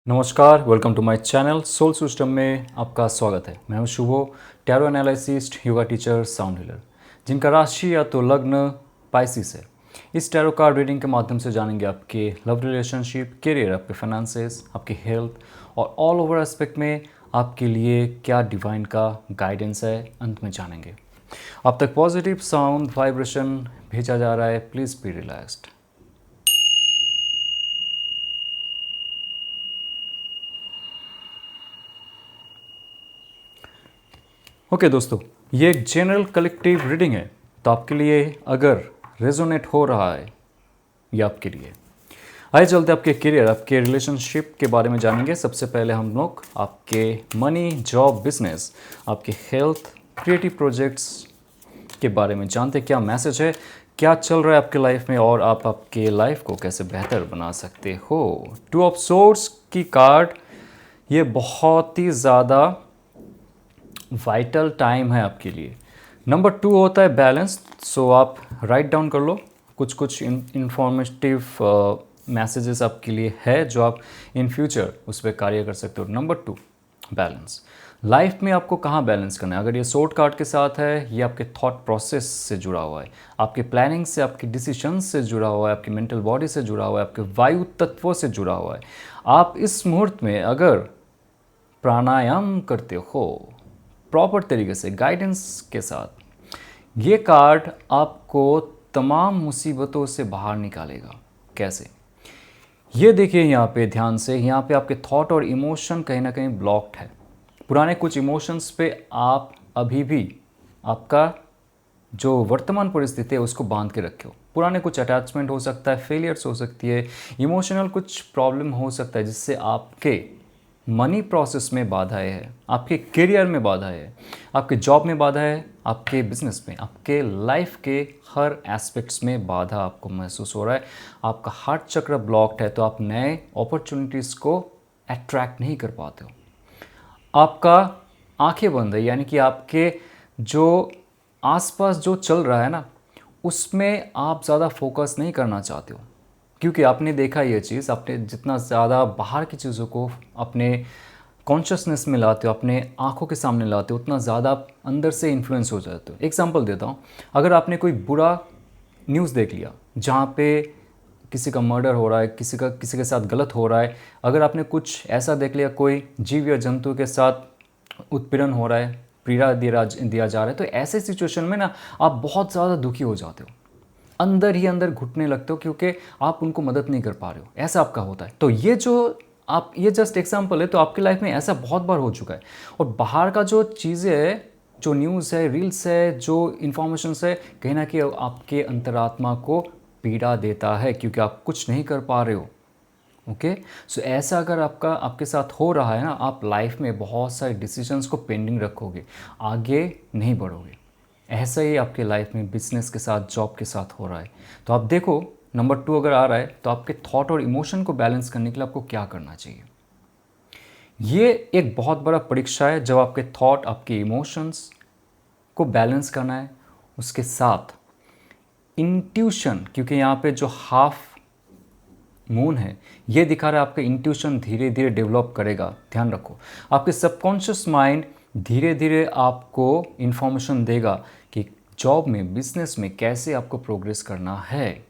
नमस्कार, welcome to my channel soul system में आपका स्वागत है। मैं हूं Shubho, tarot analyst, yoga teacher, sound healer, जिनका राशि या तो लग्न पाइसिस है। इस टैरो कार्ड रीडिंग के माध्यम से जानेंगे आपके लव रिलेशनशिप, करियर, आपके फाइनेंसेस, आपकी हेल्थ और ऑल ओवर एस्पेक्ट में आपके लिए क्या डिवाइन का गाइडेंस है। अंत में जानेंगे। अब तक पॉजिटिव साउंड वाइब्रेशन भेजा जा रहा है, प्लीज़ बी रिलैक्स्ड। ओके दोस्तों, ये एक जनरल कलेक्टिव रीडिंग है, तो आपके लिए अगर रेजोनेट हो रहा है ये आपके लिए। आइए चलते आपके करियर, आपके रिलेशनशिप के बारे में जानेंगे। सबसे पहले हम लोग आपके मनी, जॉब, बिजनेस, आपके हेल्थ, क्रिएटिव प्रोजेक्ट्स के बारे में जानते हैं। क्या मैसेज है, क्या चल रहा है आपके लाइफ में और आप आपके लाइफ को कैसे बेहतर बना सकते हो। टू ऑफ सोर्ड्स की कार्ड, ये बहुत ही ज़्यादा वाइटल टाइम है आपके लिए। नंबर 2 होता है बैलेंस। सो आप राइट डाउन कर लो, कुछ कुछ इंफॉर्मेटिव मैसेजेस आपके लिए है जो आप इन फ्यूचर उस पर कार्य कर सकते हो। Number 2, balance. लाइफ में आपको कहाँ बैलेंस करना है। अगर ये सोर्ड कार्ड के साथ है, ये आपके थॉट प्रोसेस से जुड़ा हुआ है, आपके प्लानिंग से, आपके डिसीजन से जुड़ा हुआ है, आपकी मेंटल बॉडी से जुड़ा हुआ है, आपके वायु तत्वों से जुड़ा हुआ है। आप इस मुहूर्त में अगर प्राणायाम करते हो प्रॉपर तरीके से, गाइडेंस के साथ, ये कार्ड आपको तमाम मुसीबतों से बाहर निकालेगा। कैसे, ये देखिए यहाँ पे ध्यान से। यहाँ पे आपके थॉट और इमोशन कहीं ना कहीं ब्लॉक्ड है। पुराने कुछ इमोशंस पे आप अभी भी आपका जो वर्तमान परिस्थिति है उसको बांध के रखे हो। पुराने कुछ अटैचमेंट हो सकता है, फेलियर्स हो सकती है, इमोशनल कुछ प्रॉब्लम हो सकता है जिससे आपके मनी प्रोसेस में बाधाएं है, आपके करियर में बाधा है, आपके जॉब में बाधा है, आपके बिजनेस में, आपके लाइफ के हर एस्पेक्ट्स में बाधा आपको महसूस हो रहा है। आपका हार्ट चक्र ब्लॉक्ड है, तो आप नए अपॉर्चुनिटीज़ को अट्रैक्ट नहीं कर पाते हो। आपका आंखें बंद है, यानी कि आपके जो आसपास जो चल रहा है ना, उसमें आप ज़्यादा फोकस नहीं करना चाहते हो, क्योंकि आपने देखा ये चीज़, आपने जितना ज़्यादा बाहर की चीज़ों को अपने कॉन्शियसनेस में लाते हो, अपने आंखों के सामने लाते हो, उतना ज़्यादा आप अंदर से इन्फ्लुएंस हो जाते हो। एग्जांपल देता हूँ, अगर आपने कोई बुरा न्यूज़ देख लिया जहाँ पे किसी का मर्डर हो रहा है, किसी के साथ गलत हो रहा है, अगर आपने कुछ ऐसा देख लिया कोई जीव या जंतु के साथ उत्पीड़न हो रहा है, पीड़ा दिया जा रहा है, तो ऐसे सिचुएशन में ना आप बहुत ज़्यादा दुखी हो जाते हो, अंदर ही अंदर घुटने लगते हो, क्योंकि आप उनको मदद नहीं कर पा रहे हो। ऐसा आपका होता है। तो ये जो आप, ये जस्ट एग्जांपल है, तो आपकी लाइफ में ऐसा बहुत बार हो चुका है। और बाहर का जो चीज़ें है, जो न्यूज़ है, रील्स है, जो इन्फॉर्मेशंस है, कहीं ना कहीं आपके अंतरात्मा को पीड़ा देता है, क्योंकि आप कुछ नहीं कर पा रहे हो। ओके, सो ऐसा अगर आपके साथ हो रहा है ना, आप लाइफ में बहुत सारे डिसीजंस को पेंडिंग रखोगे, आगे नहीं बढ़ोगे। ऐसा ही आपके लाइफ में बिजनेस के साथ, जॉब के साथ हो रहा है। तो आप देखो, नंबर 2 अगर आ रहा है, तो आपके थॉट और इमोशन को बैलेंस करने के लिए आपको क्या करना चाहिए। ये एक बहुत बड़ा परीक्षा है, जब आपके थॉट, आपके इमोशंस को बैलेंस करना है, उसके साथ इंट्यूशन, क्योंकि यहाँ पे जो हाफ मून है ये दिखा रहा है, आपका इंट्यूशन धीरे धीरे डेवलप करेगा। ध्यान रखो, आपके सबकॉन्शियस माइंड धीरे धीरे आपको इन्फॉर्मेशन देगा कि जॉब में, बिजनेस में कैसे आपको प्रोग्रेस करना है,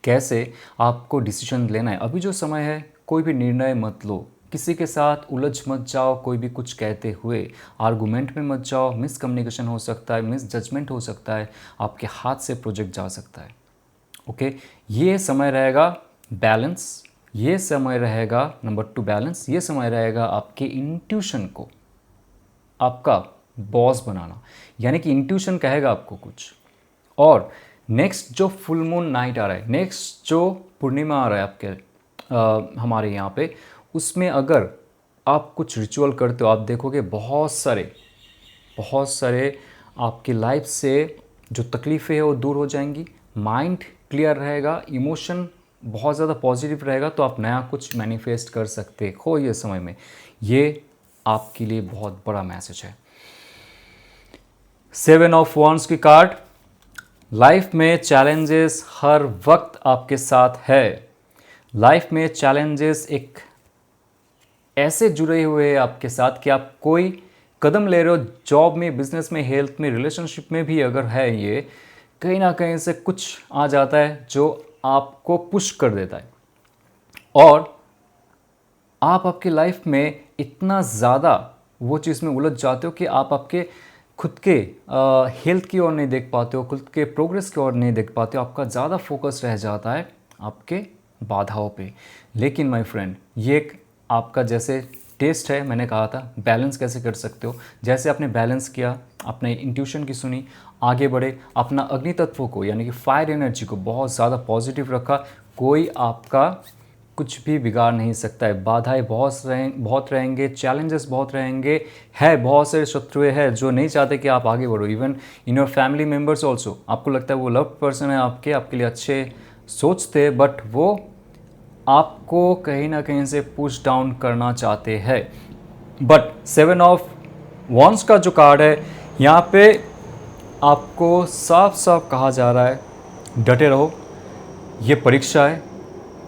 कैसे आपको डिसीजन लेना है। अभी जो समय है, कोई भी निर्णय मत लो, किसी के साथ उलझ मत जाओ, कोई भी कुछ कहते हुए आर्गूमेंट में मत जाओ। मिसकम्युनिकेशन हो सकता है, मिस जजमेंट हो सकता है, आपके हाथ से प्रोजेक्ट जा सकता है। ओके, ये समय रहेगा बैलेंस, ये समय रहेगा नंबर 2 बैलेंस, ये समय रहेगा आपके इंट्यूशन को आपका बॉस बनाना, यानी कि इंट्यूशन कहेगा आपको कुछ। और नेक्स्ट जो फुल मून नाइट आ रहा है, नेक्स्ट जो पूर्णिमा आ रहा है आपके हमारे यहाँ पे, उसमें अगर आप कुछ रिचुअल करते हो, आप देखोगे बहुत सारे आपकी लाइफ से जो तकलीफ़ें हैं वो दूर हो जाएंगी, माइंड क्लियर रहेगा, इमोशन बहुत ज़्यादा पॉजिटिव रहेगा, तो आप नया कुछ मैनिफेस्ट कर सकते हो ये समय में। ये आपके लिए बहुत बड़ा मैसेज है। 7 ऑफ वॉन्ड्स की कार्ड, लाइफ में चैलेंजेस हर वक्त आपके साथ है। लाइफ में चैलेंजेस एक ऐसे जुड़े हुए हैं आपके साथ कि आप कोई कदम ले रहे हो जॉब में, बिजनेस में, हेल्थ में, रिलेशनशिप में भी अगर है, ये कहीं ना कहीं से कुछ आ जाता है जो आपको पुश कर देता है और आप आपकी लाइफ में इतना ज़्यादा वो चीज़ में उलझ जाते हो कि आप आपके खुद के हेल्थ की ओर नहीं देख पाते हो, खुद के प्रोग्रेस की ओर नहीं देख पाते हो, आपका ज़्यादा फोकस रह जाता है आपके बाधाओं पे। लेकिन माय फ्रेंड, ये एक आपका जैसे टेस्ट है, मैंने कहा था बैलेंस कैसे कर सकते हो। जैसे आपने बैलेंस किया, अपने इंट्यूशन की सुनी, आगे बढ़े, अपना अग्नि तत्व को यानी कि फायर एनर्जी को बहुत ज़्यादा पॉजिटिव रखा, कोई आपका कुछ भी बिगाड़ नहीं सकता है। बाधाएं बहुत रहेंगे, चैलेंजेस बहुत रहेंगे, है बहुत सारे शत्रुएं हैं जो नहीं चाहते कि आप आगे बढ़ो। Even in your family members also, आपको लगता है वो लव्ड पर्सन है आपके लिए अच्छे सोचते हैं, बट वो आपको कहीं ना कहीं से पुश डाउन करना चाहते हैं। बट 7 ऑफ वॉन्ड्स का जो कार्ड है यहाँ पे आपको साफ साफ कहा जा रहा है डटे रहो, ये परीक्षा है।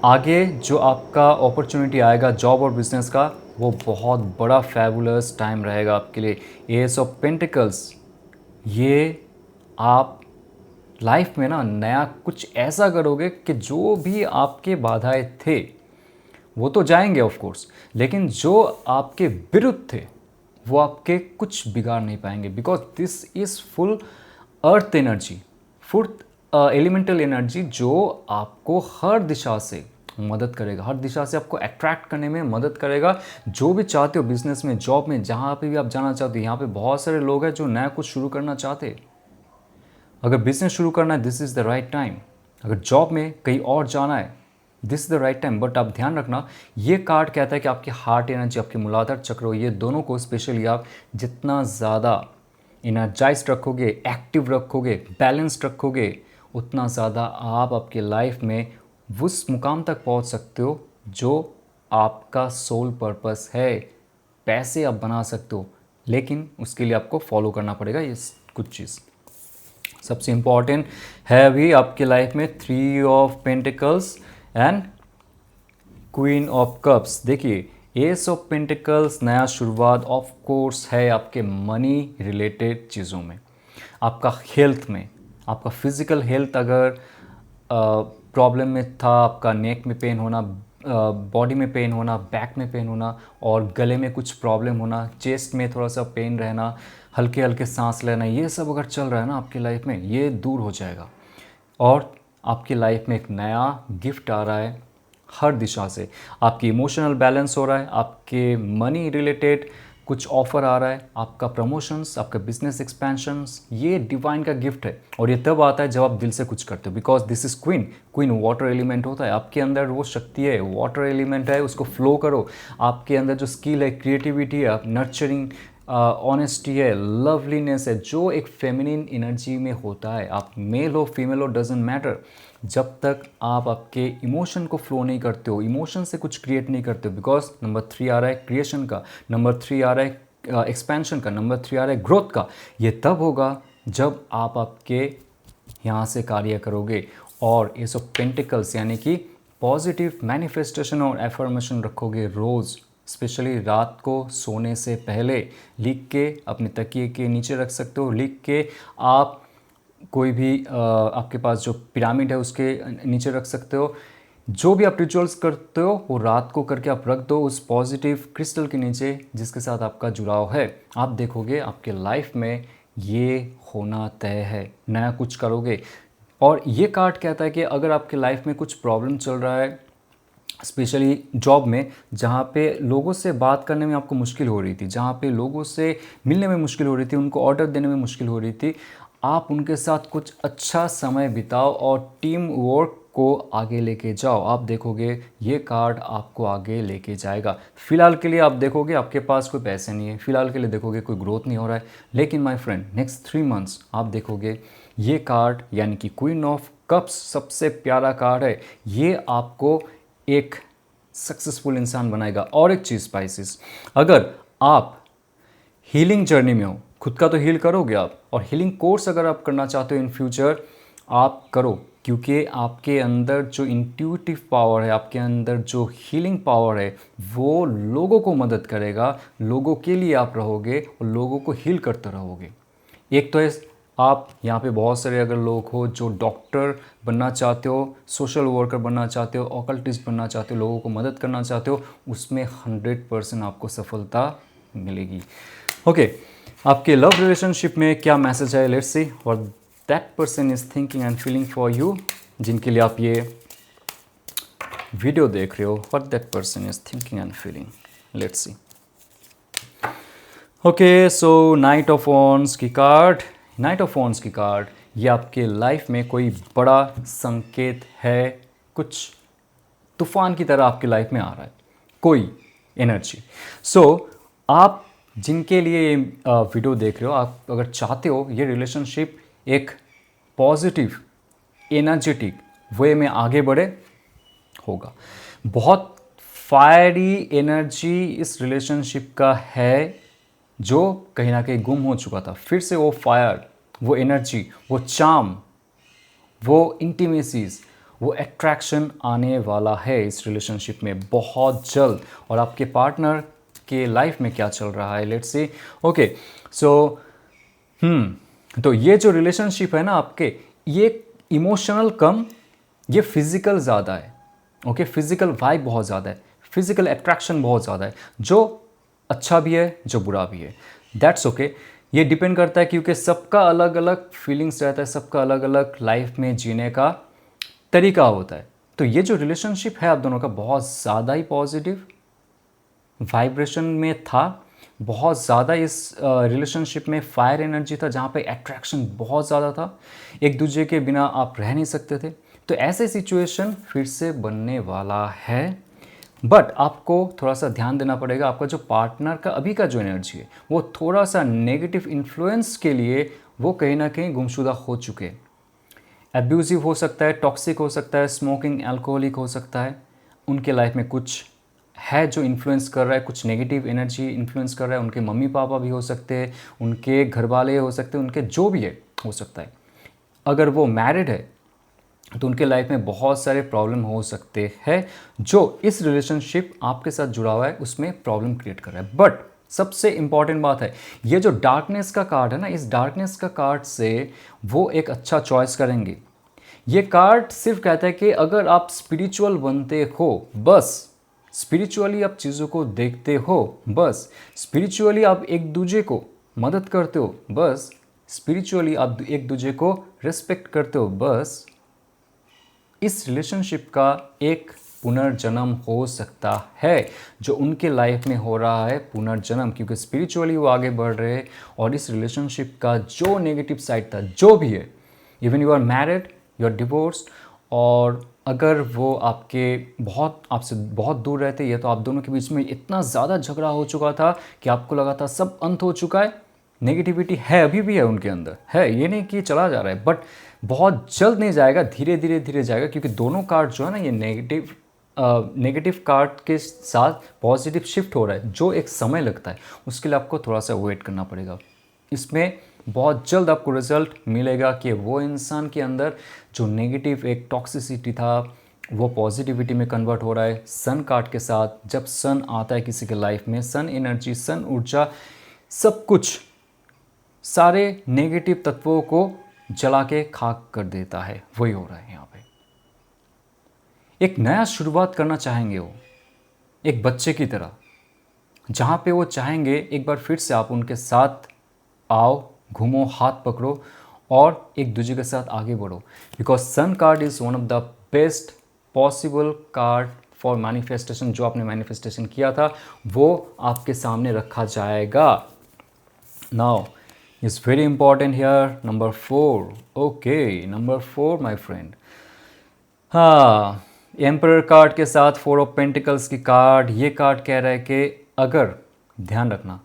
आगे जो आपका अपॉर्चुनिटी आएगा जॉब और बिजनेस का, वो बहुत बड़ा फैबुलस टाइम रहेगा आपके लिए। एस ऑफ पेंटिकल्स, ये आप लाइफ में ना नया कुछ ऐसा करोगे कि जो भी आपके बाधाएं थे वो तो जाएंगे ऑफ कोर्स, लेकिन जो आपके विरुद्ध थे वो आपके कुछ बिगाड़ नहीं पाएंगे, because this is full earth energy, full elemental energy जो आपको हर दिशा से मदद करेगा, हर दिशा से आपको अट्रैक्ट करने में मदद करेगा। जो भी चाहते हो बिजनेस में, जॉब में, जहाँ पे भी आप जाना चाहते हो, यहाँ पे बहुत सारे लोग हैं जो नया कुछ शुरू करना चाहते हैं। अगर बिजनेस शुरू करना है, this is the right time. अगर जॉब में कहीं और जाना है, this is the right time. But आप ध्यान रखना, ये कार्ड कहता है कि आपकी हार्ट एनर्जी, आपके मूलाधार चक्र, ये दोनों को स्पेशली आप जितना ज़्यादा एनर्जाइज्ड रखोगे, एक्टिव रखोगे, बैलेंस्ड रखोगे, उतना ज़्यादा आप आपके लाइफ में उस मुकाम तक पहुंच सकते हो जो आपका सोल पर्पस है। पैसे आप बना सकते हो, लेकिन उसके लिए आपको फॉलो करना पड़ेगा ये कुछ चीज़। सबसे इम्पॉर्टेंट है अभी आपके लाइफ में 3 of pentacles and queen of cups. देखिए, एस ऑफ पेंटिकल्स नया शुरुआत ऑफ कोर्स है आपके मनी रिलेटेड चीज़ों में, आपका हेल्थ में, आपका फिजिकल हेल्थ अगर प्रॉब्लम में था, आपका नेक में पेन होना, बॉडी में पेन होना, बैक में पेन होना और गले में कुछ प्रॉब्लम होना, चेस्ट में थोड़ा सा पेन रहना, हल्के हल्के सांस लेना, ये सब अगर चल रहा है ना आपकी लाइफ में, ये दूर हो जाएगा और आपकी लाइफ में एक नया गिफ्ट आ रहा है हर दिशा से। आपकी इमोशनल बैलेंस हो रहा है, आपके मनी रिलेटेड कुछ ऑफर आ रहा है, आपका प्रमोशंस, आपका बिजनेस एक्सपेंशंस, ये डिवाइन का गिफ्ट है। और ये तब आता है जब आप दिल से कुछ करते हो, because this is queen. Queen water element होता है, आपके अंदर वो शक्ति है, वाटर एलिमेंट है, उसको फ्लो करो। आपके अंदर जो स्किल है, क्रिएटिविटी है, नर्चरिंग, ऑनेस्टी है, लवलीनेस है, जो एक फेमिनिन एनर्जी में होता है, आप मेल हो फीमेल हो डजेंट मैटर, जब तक आप आपके इमोशन को फ्लो नहीं करते हो, इमोशन से कुछ क्रिएट नहीं करते हो। बिकॉज नंबर 3 आ रहा है क्रिएशन का, नंबर 3 आ रहा है एक्सपेंशन का, नंबर 3 आ रहा है ग्रोथ का। ये तब होगा जब आप आपके यहाँ से कार्य करोगे और एस ऑफ पेंटिकल्स यानी कि पॉजिटिव मैनिफेस्टेशन और एफर्मेशन रखोगे रोज़, स्पेशली रात को सोने से पहले लिख के अपने तकिए के नीचे रख सकते हो। लिख के आप कोई भी आपके पास जो पिरामिड है उसके नीचे रख सकते हो। जो भी आप रिचुअल्स करते हो वो रात को करके आप रख दो उस पॉजिटिव क्रिस्टल के नीचे जिसके साथ आपका जुड़ाव है। आप देखोगे आपके लाइफ में ये होना तय है, नया कुछ करोगे। और ये कार्ड कहता है कि अगर आपके लाइफ में कुछ प्रॉब्लम चल रहा है, स्पेशली जॉब में, जहाँ पे लोगों से बात करने में आपको मुश्किल हो रही थी, जहाँ पे लोगों से मिलने में मुश्किल हो रही थी, उनको ऑर्डर देने में मुश्किल हो रही थी, आप उनके साथ कुछ अच्छा समय बिताओ और टीम वर्क को आगे लेके जाओ। आप देखोगे ये कार्ड आपको आगे लेके जाएगा। फिलहाल के लिए आप देखोगे आपके पास कोई पैसे नहीं है, फिलहाल के लिए देखोगे कोई ग्रोथ नहीं हो रहा है, लेकिन माय फ्रेंड नेक्स्ट 3 मंथ्स आप देखोगे ये कार्ड यानी कि क्वीन ऑफ कप्स सबसे प्यारा कार्ड है, ये आपको एक सक्सेसफुल इंसान बनाएगा। और एक चीज़ स्पाइसिस, अगर आप हीलिंग जर्नी में हो, खुद का तो हील करोगे आप, और हीलिंग कोर्स अगर आप करना चाहते हो इन फ्यूचर, आप करो, क्योंकि आपके अंदर जो इंट्यूटिव पावर है, आपके अंदर जो हीलिंग पावर है, वो लोगों को मदद करेगा, लोगों के लिए आप रहोगे और लोगों को हील करते रहोगे। एक तो है, आप यहाँ पे बहुत सारे अगर लोग हो जो डॉक्टर बनना चाहते हो, सोशल वर्कर बनना चाहते हो, ऑकल्टिस्ट बनना चाहते हो, लोगों को मदद करना चाहते हो, उसमें 100% आपको सफलता मिलेगी। ओके, आपके लव रिलेशनशिप में क्या मैसेज है, let's see what that person is thinking and feeling for you. जिनके लिए आप ये वीडियो देख रहे हो, what that person is thinking and feeling, let's see. Okay, so night of wands की कार्ड, नाइट ऑफ वॉन्ड्स की कार्ड, ये आपके लाइफ में कोई बड़ा संकेत है, कुछ तूफान की तरह आपकी लाइफ में आ रहा है, कोई एनर्जी। सो आप जिनके लिए ये वीडियो देख रहे हो, आप अगर चाहते हो ये रिलेशनशिप एक पॉजिटिव एनर्जेटिक वे में आगे बढ़े, होगा। बहुत फायरी एनर्जी इस रिलेशनशिप का है, जो कहीं ना कहीं गुम हो चुका था। फिर से वो फायर, वो एनर्जी, वो चार्म, वो इंटीमेसीज, वो अट्रैक्शन आने वाला है इस रिलेशनशिप में बहुत जल्द। और आपके पार्टनर के लाइफ में क्या चल रहा है, लेट्स सी। ओके, सो तो ये जो रिलेशनशिप है ना आपके, ये इमोशनल कम, ये फिजिकल ज़्यादा है। ओके, फिजिकल वाइब बहुत ज़्यादा है, फिजिकल अट्रैक्शन बहुत ज़्यादा है, जो अच्छा भी है, जो बुरा भी है, दैट्स ओके। ये डिपेंड करता है, क्योंकि सबका अलग अलग फीलिंग्स रहता है, सबका अलग अलग लाइफ में जीने का तरीका होता है। तो ये जो रिलेशनशिप है आप दोनों का, बहुत ज़्यादा ही पॉजिटिव वाइब्रेशन में था, बहुत ज़्यादा इस रिलेशनशिप में फायर एनर्जी था, जहाँ पे अट्रैक्शन बहुत ज़्यादा था, एक दूसरे के बिना आप रह नहीं सकते थे। तो ऐसे सिचुएशन फिर से बनने वाला है, बट आपको थोड़ा सा ध्यान देना पड़ेगा। आपका जो पार्टनर का अभी का जो एनर्जी है, वो थोड़ा सा नेगेटिव इन्फ्लुएंस के लिए वो कहीं ना कहीं गुमशुदा हो चुके हैं। एब्यूजिव हो सकता है, टॉक्सिक हो सकता है, स्मोकिंग, अल्कोहलिक हो सकता है। उनके लाइफ में कुछ है जो इन्फ्लुएंस कर रहा है, कुछ नेगेटिव एनर्जी इन्फ्लुएंस कर रहा है। उनके मम्मी पापा भी हो सकते हैं, उनके घर वाले हो सकते हैं, उनके जो भी है हो सकता है। अगर वो मैरिड है तो उनके लाइफ में बहुत सारे प्रॉब्लम हो सकते हैं, जो इस रिलेशनशिप आपके साथ जुड़ा हुआ है उसमें प्रॉब्लम क्रिएट कर रहा है। बट सबसे इंपॉर्टेंट बात है, ये जो डार्कनेस का कार्ड है ना, इस डार्कनेस का कार्ड से वो एक अच्छा चॉइस करेंगे। ये कार्ड सिर्फ कहता है कि अगर आप स्पिरिचुअल बनते हो, बस स्पिरिचुअली आप चीज़ों को देखते हो, बस स्पिरिचुअली आप एक दूसरे को मदद करते हो, बस स्पिरिचुअली आप एक दूसरे को रिस्पेक्ट करते हो, बस इस रिलेशनशिप का एक पुनर्जन्म हो सकता है, जो उनके लाइफ में हो रहा है पुनर्जन्म, क्योंकि स्पिरिचुअली वो आगे बढ़ रहे हैं। और इस रिलेशनशिप का जो नेगेटिव साइड था, जो भी है, even you are married, you are divorced, और अगर वो आपसे बहुत दूर रहते, ये तो आप दोनों के बीच में इतना ज़्यादा झगड़ा हो चुका था कि आपको लगा था सब अंत हो चुका है। नेगेटिविटी है, अभी भी है उनके अंदर, है, ये नहीं कि चला जा रहा है, बट बहुत जल्द नहीं जाएगा, धीरे धीरे धीरे जाएगा। क्योंकि दोनों कार्ड जो है ना, ये नेगेटिव कार्ड के साथ पॉजिटिव शिफ्ट हो रहा है, जो एक समय लगता है, उसके लिए आपको थोड़ा सा वेट करना पड़ेगा। इसमें बहुत जल्द आपको रिजल्ट मिलेगा कि वो इंसान के अंदर जो नेगेटिव एक टॉक्सिसिटी था, वो पॉजिटिविटी में कन्वर्ट हो रहा है। सन कार्ड के साथ जब सन आता है किसी के लाइफ में, सन एनर्जी, सन ऊर्जा, सब कुछ सारे नेगेटिव तत्वों को जला के खाक कर देता है। वही हो रहा है यहाँ पे। एक नया शुरुआत करना चाहेंगे वो, एक बच्चे की तरह, जहाँ पे वो चाहेंगे एक बार फिर से आप उनके साथ आओ, घूमो, हाथ पकड़ो और एक दूसरे के साथ आगे बढ़ो। Because sun card is one of the best possible card for manifestation. जो आपने मैनिफेस्टेशन किया था वो आपके सामने रखा जाएगा। Now is very important here, number 4. Okay, number 4 my friend. हाँ, एम्परर कार्ड के साथ 4 ऑफ पेंटिकल्स की कार्ड, ये कार्ड कह रहा है कि अगर, ध्यान रखना,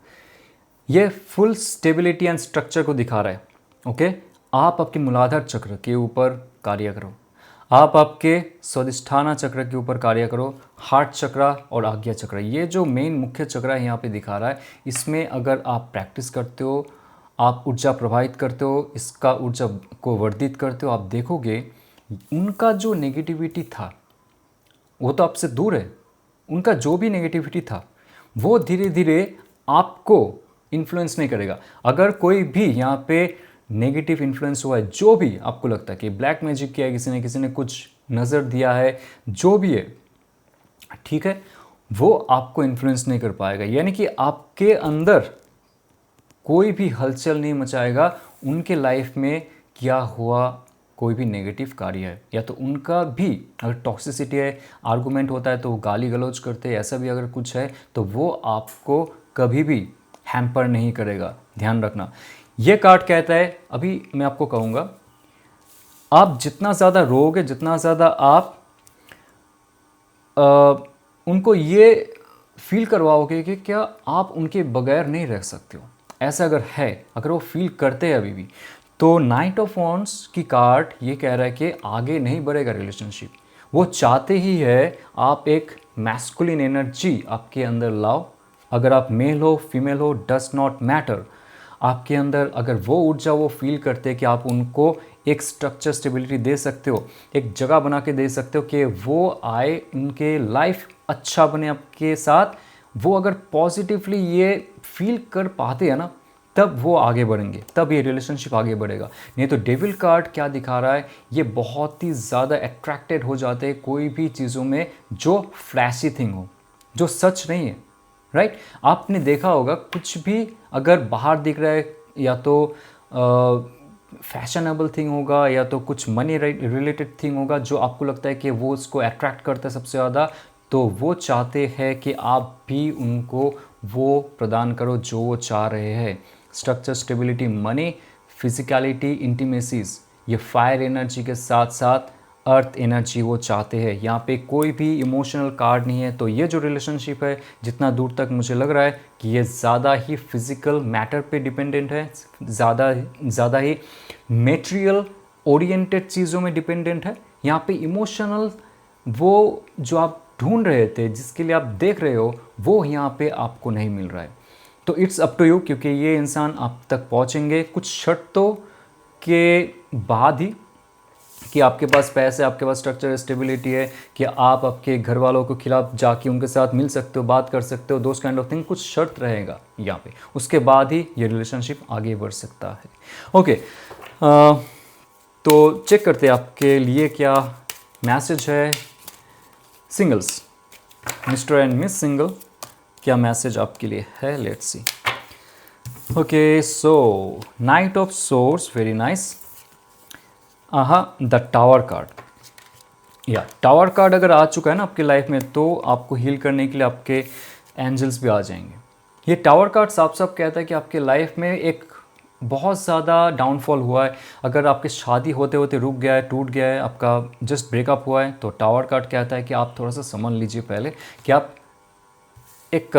ये फुल स्टेबिलिटी एंड स्ट्रक्चर को दिखा रहा है। ओके, आप आपके मूलाधार चक्र के ऊपर कार्य करो, आप आपके स्वादिष्ठाना चक्र के ऊपर कार्य करो, हार्ट चक्र और आज्ञा चक्र, ये जो मेन मुख्य चक्र है यहाँ पे दिखा रहा है, इसमें अगर आप प्रैक्टिस करते हो, आप ऊर्जा प्रवाहित करते हो, इसका ऊर्जा को वर्धित करते हो, आप देखोगे उनका जो नेगेटिविटी था वो तो आपसे दूर है। उनका जो भी नेगेटिविटी था वो धीरे धीरे आपको इन्फ्लुएंस नहीं करेगा। अगर कोई भी यहाँ पे नेगेटिव इन्फ्लुएंस हुआ है, जो भी आपको लगता है कि ब्लैक मैजिक किया है, किसी ने कुछ नज़र दिया है, जो भी है, ठीक है, वो आपको इन्फ्लुएंस नहीं कर पाएगा। यानी कि आपके अंदर कोई भी हलचल नहीं मचाएगा उनके लाइफ में क्या हुआ कोई भी नेगेटिव कार्य है, या तो उनका भी अगर टॉक्सिसिटी है, आर्गुमेंट होता है तो वो गाली गलौज करते हैं, ऐसा भी अगर कुछ है तो वो आपको कभी भी हैम्पर नहीं करेगा, ध्यान रखना। ये कार्ड कहता है, अभी मैं आपको कहूँगा, आप जितना ज़्यादा रोगे, जितना ज़्यादा आप उनको ये फील करवाओगे कि क्या आप उनके बगैर नहीं रह सकते हो, ऐसा अगर है, अगर वो फील करते हैं अभी भी, तो नाइट ऑफ वॉन्ड्स की कार्ड ये कह रहा है कि आगे नहीं बढ़ेगा रिलेशनशिप। वो चाहते ही है आप एक मैस्कुलिन एनर्जी आपके अंदर लाओ। अगर आप मेल हो फीमेल हो, डज नॉट मैटर, आपके अंदर अगर वो ऊर्जा वो फील करते कि आप उनको एक स्ट्रक्चर स्टेबिलिटी दे सकते हो, एक जगह बना के दे सकते हो कि वो आए, उनके लाइफ अच्छा बने आपके साथ, वो अगर पॉजिटिवली ये फील कर पाते हैं ना, तब वो आगे बढ़ेंगे, तब ये रिलेशनशिप आगे बढ़ेगा। नहीं तो डेविल कार्ड क्या दिखा रहा है, ये बहुत ही ज़्यादा अट्रैक्टेड हो जाते हैं कोई भी चीज़ों में जो फ्लैशी थिंग हो, जो सच नहीं है, राइट। आपने देखा होगा कुछ भी अगर बाहर दिख रहा है, या तो फैशनेबल थिंग होगा, या तो कुछ मनी रिलेटेड थिंग होगा, जो आपको लगता है कि वो उसको अट्रैक्ट करता है सबसे ज़्यादा, तो वो चाहते हैं कि आप भी उनको वो प्रदान करो जो वो चाह रहे हैं। Structure, stability, money, physicality, intimacies, ये फायर एनर्जी के साथ साथ अर्थ एनर्जी वो चाहते हैं। यहाँ पे कोई भी इमोशनल कार्ड नहीं है। तो ये जो रिलेशनशिप है, जितना दूर तक मुझे लग रहा है कि ये ज़्यादा ही फिजिकल मैटर पे डिपेंडेंट है, ज़्यादा ही मेटेरियल ओरिएंटेड चीज़ों में डिपेंडेंट है। यहाँ पे इमोशनल वो जो आप ढूंढ रहे थे, जिसके लिए आप देख रहे हो, वो यहाँ पे आपको नहीं मिल रहा है। तो इट्स अप टू यू, क्योंकि ये इंसान आप तक पहुँचेंगे कुछ शर्तों के बाद ही, कि आपके पास पैसे, आपके पास स्ट्रक्चर स्टेबिलिटी है, कि आप आपके घर वालों के खिलाफ जाके उनके साथ मिल सकते हो, बात कर सकते हो, दोस्त काइंड ऑफ थिंग, कुछ शर्त रहेगा यहाँ पे, उसके बाद ही ये रिलेशनशिप आगे बढ़ सकता है। ओके, तो चेक करते हैं आपके लिए क्या मैसेज है। Singles, mister and miss single, क्या मैसेज आपके लिए है, let's see. Okay, so night of source, very nice. The tower card, या टावर कार्ड अगर आ चुका है ना आपकी लाइफ में, तो आपको हील करने के लिए आपके एंजल्स भी आ जाएंगे। ये टावर कार्ड साफ साफ कहता है कि आपके लाइफ में एक बहुत ज़्यादा डाउनफॉल हुआ है। अगर आपकी शादी होते होते रुक गया है, टूट गया है, आपका जस्ट ब्रेकअप हुआ है, तो टावर कार्ड कहता है कि आप थोड़ा सा समझ लीजिए पहले कि आप एक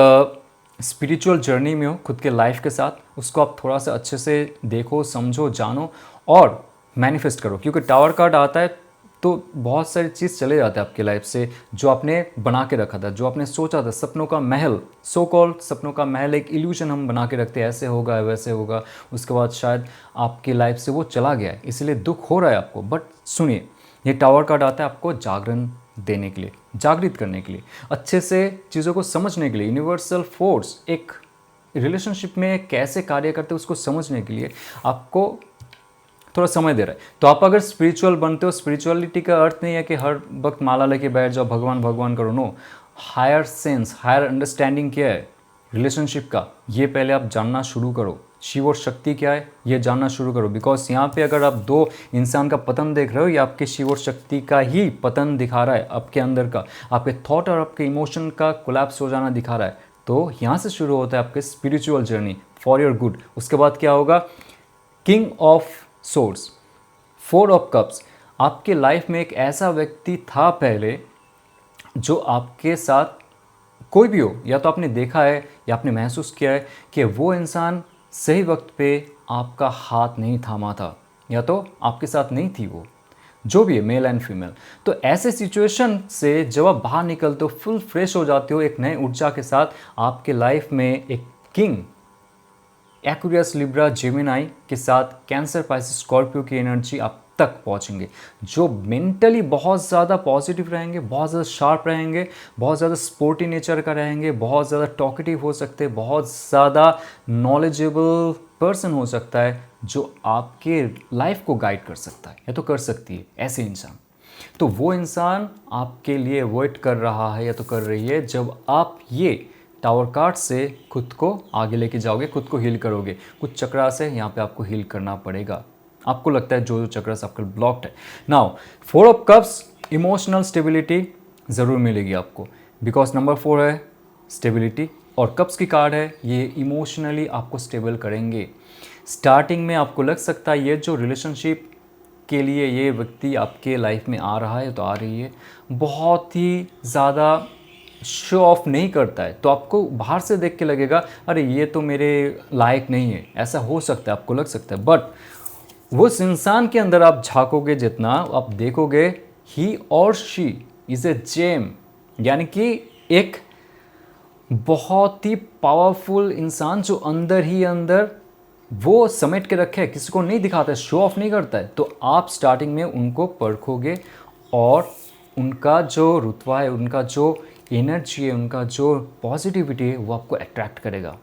स्पिरिचुअल जर्नी में हो खुद के लाइफ के साथ। उसको आप थोड़ा सा अच्छे से देखो, समझो, जानो और मैनिफेस्ट करो। क्योंकि टावर कार्ड आता है तो बहुत सारी चीज़ चले जाते हैं आपके लाइफ से, जो आपने बना के रखा था, जो आपने सोचा था, सपनों का महल, सो कॉल्ड सपनों का महल, एक इल्यूजन हम बना के रखते हैं, ऐसे होगा वैसे होगा, उसके बाद शायद आपकी लाइफ से वो चला गया है, इसलिए दुख हो रहा है आपको। बट सुनिए, ये टावर कार्ड आता है आपको जागरण देने के लिए, जागृत करने के लिए, अच्छे से चीज़ों को समझने के लिए। यूनिवर्सल फोर्स एक रिलेशनशिप में कैसे कार्य करते हैं उसको समझने के लिए आपको थोड़ा समय दे रहा है। तो आप अगर स्पिरिचुअल बनते हो, स्पिरिचुअलिटी का अर्थ नहीं है कि हर वक्त माला लेके बैठ जाओ, भगवान भगवान करो, no. Higher sense, higher understanding क्या है रिलेशनशिप का, ये पहले आप जानना शुरू करो। शिव और शक्ति क्या है ये जानना शुरू करो। बिकॉज यहाँ पे अगर आप दो इंसान का पतन देख रहे हो, ये आपके शिव और शक्ति का ही पतन दिखा रहा है, आपके अंदर का, आपके थॉट और आपके इमोशन का कोलैप्स हो जाना दिखा रहा है। तो यहाँ से शुरू होता है आपके spiritual journey for your good. उसके बाद क्या होगा, king of source, 4 of cups. आपके लाइफ में एक ऐसा व्यक्ति था पहले जो आपके साथ कोई भी हो, या तो आपने देखा है या आपने महसूस किया है कि वो इंसान सही वक्त पे आपका हाथ नहीं थामा था, या तो आपके साथ नहीं थी वो, जो भी है, मेल एंड फीमेल। तो ऐसे सिचुएशन से जब आप बाहर निकलते हो, फुल फ्रेश हो जाते हो, एक नए ऊर्जा के साथ, आपके लाइफ में एक किंग एक्वेरियस, लिब्रा, जेमिनाई के साथ कैंसर, पाइसेस, स्कॉर्पियो की एनर्जी आप तक पहुंचेंगे, जो मेंटली बहुत ज़्यादा पॉजिटिव रहेंगे, बहुत ज़्यादा शार्प रहेंगे, बहुत ज़्यादा स्पोर्टी नेचर का रहेंगे, बहुत ज़्यादा टॉकेटिव हो सकते हैं, बहुत ज़्यादा नॉलेजेबल पर्सन हो सकता है, जो आपके लाइफ को गाइड कर सकता है या तो कर सकती है ऐसे इंसान। तो वो इंसान आपके लिए वेट कर रहा है या तो कर रही है जब आप ये टावर कार्ड से खुद को आगे लेके जाओगे, खुद को हील करोगे। कुछ चक्रास है, यहाँ पे आपको हील करना पड़ेगा। आपको लगता है जो चक्रास आपका ब्लॉक्ड है। Now 4 of cups, emotional stability ज़रूर मिलेगी आपको, बिकॉज नंबर 4 है स्टेबिलिटी और कप्स की कार्ड है, ये इमोशनली आपको स्टेबल करेंगे। स्टार्टिंग में आपको लग सकता है ये जो रिलेशनशिप के लिए ये व्यक्ति आपके लाइफ में आ रहा है तो आ रही है, बहुत ही ज़्यादा शो ऑफ नहीं करता है, तो आपको बाहर से देख के लगेगा अरे ये तो मेरे लायक नहीं है, ऐसा हो सकता है, आपको लग सकता है। बट उस इंसान के अंदर आप झांकोगे, जितना आप देखोगे, ही और शी इज़ ए जेम, यानी कि एक बहुत ही पावरफुल इंसान जो अंदर ही अंदर वो समेट के रखे है, किसी को नहीं दिखाता है, शो ऑफ नहीं करता है। तो आप स्टार्टिंग में उनको परखोगे और उनका जो रुतबा है, उनका जो एनर्जी है, उनका जो पॉजिटिविटी है, वो आपको अट्रैक्ट करेगा।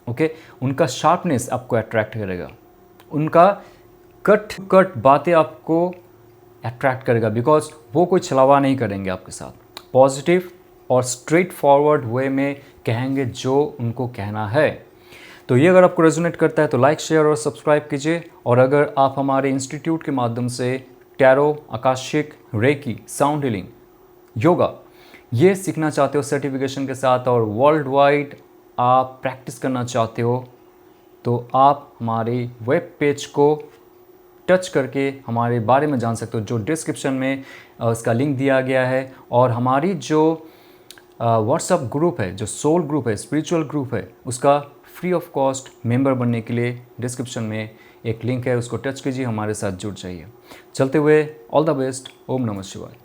ओके, उनका शार्पनेस आपको अट्रैक्ट करेगा, उनका कट बातें आपको अट्रैक्ट करेगा, बिकॉज वो कोई छलावा नहीं करेंगे आपके साथ, पॉजिटिव और स्ट्रेट फॉरवर्ड वे में कहेंगे जो उनको कहना है। तो ये अगर आपको रेजोनेट करता है तो लाइक, शेयर और सब्सक्राइब कीजिए। और अगर आप हमारे इंस्टीट्यूट के माध्यम से टैरो, आकाशिक, रेकी, साउंड हीलिंग, योगा ये सीखना चाहते हो सर्टिफिकेशन के साथ और वर्ल्ड वाइड आप प्रैक्टिस करना चाहते हो, तो आप हमारे वेब पेज को टच करके हमारे बारे में जान सकते हो, जो डिस्क्रिप्शन में उसका लिंक दिया गया है। और हमारी जो व्हाट्सएप ग्रुप है, जो सोल ग्रुप है, स्पिरिचुअल ग्रुप है, उसका फ्री ऑफ कॉस्ट मेंबर बनने के लिए डिस्क्रिप्शन में एक लिंक है, उसको टच कीजिए, हमारे साथ जुड़ जाइए। चलते हुए ऑल द बेस्ट। ओम नमः शिवाय।